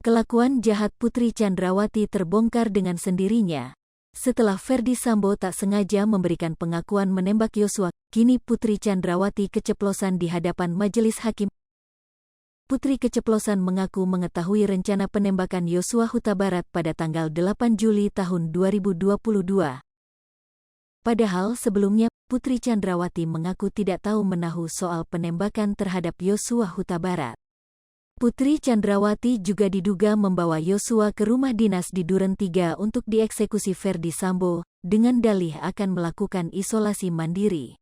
Kelakuan jahat Putri Chandrawati terbongkar dengan sendirinya. Setelah Ferdy Sambo tak sengaja memberikan pengakuan menembak Yosua, kini Putri Chandrawati keceplosan di hadapan majelis hakim. Putri keceplosan mengaku mengetahui rencana penembakan Yosua Huta Barat pada tanggal 8 Juli tahun 2022. Padahal sebelumnya, Putri Chandrawati mengaku tidak tahu menahu soal penembakan terhadap Yosua Huta Barat. Putri Chandrawati juga diduga membawa Yosua ke rumah dinas di Duren 3 untuk dieksekusi Ferdy Sambo, dengan dalih akan melakukan isolasi mandiri.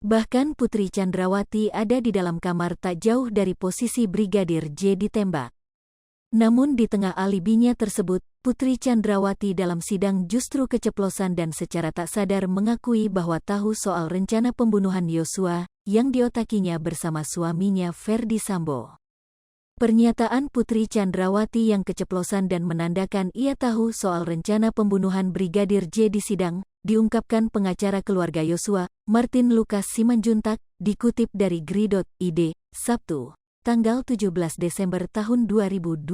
Bahkan Putri Chandrawati ada di dalam kamar tak jauh dari posisi Brigadir J ditembak. Namun di tengah alibinya tersebut, Putri Chandrawati dalam sidang justru keceplosan dan secara tak sadar mengakui bahwa tahu soal rencana pembunuhan Yosua, yang diotakinya bersama suaminya Ferdy Sambo. Pernyataan Putri Chandrawati yang keceplosan dan menandakan ia tahu soal rencana pembunuhan Brigadir J di sidang, diungkapkan pengacara keluarga Yosua, Martin Lucas Simanjuntak, dikutip dari gri.id, Sabtu, tanggal 17 Desember tahun 2022.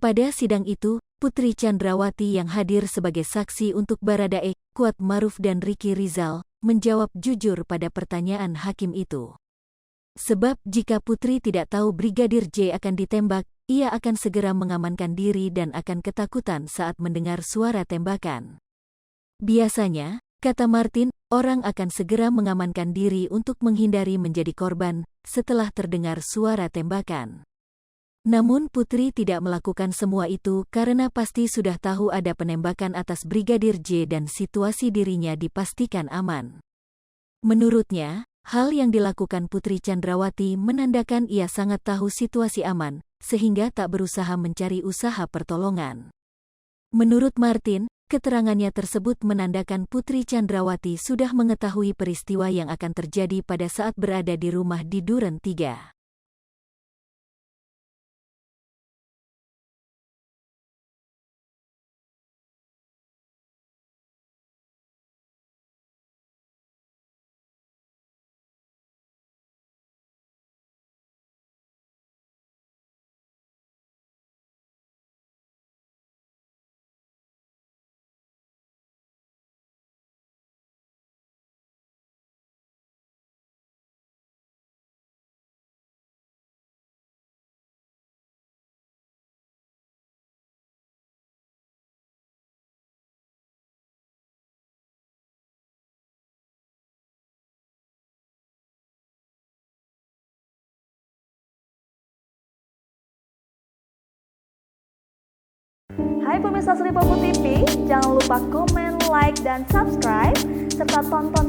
Pada sidang itu, Putri Chandrawati yang hadir sebagai saksi untuk Baradae, Kuat Maruf dan Ricky Rizal, menjawab jujur pada pertanyaan hakim itu. Sebab jika Putri tidak tahu Brigadir J akan ditembak, ia akan segera mengamankan diri dan akan ketakutan saat mendengar suara tembakan. Biasanya, kata Martin, orang akan segera mengamankan diri untuk menghindari menjadi korban setelah terdengar suara tembakan. Namun Putri tidak melakukan semua itu karena pasti sudah tahu ada penembakan atas Brigadir J dan situasi dirinya dipastikan aman. Menurutnya, hal yang dilakukan Putri Chandrawati menandakan ia sangat tahu situasi aman, sehingga tak berusaha mencari usaha pertolongan. Menurut Martin, keterangannya tersebut menandakan Putri Chandrawati sudah mengetahui peristiwa yang akan terjadi pada saat berada di rumah di Duren 3. Hai pemirsa Sri Popo TV, jangan lupa komen, like, dan subscribe, serta tonton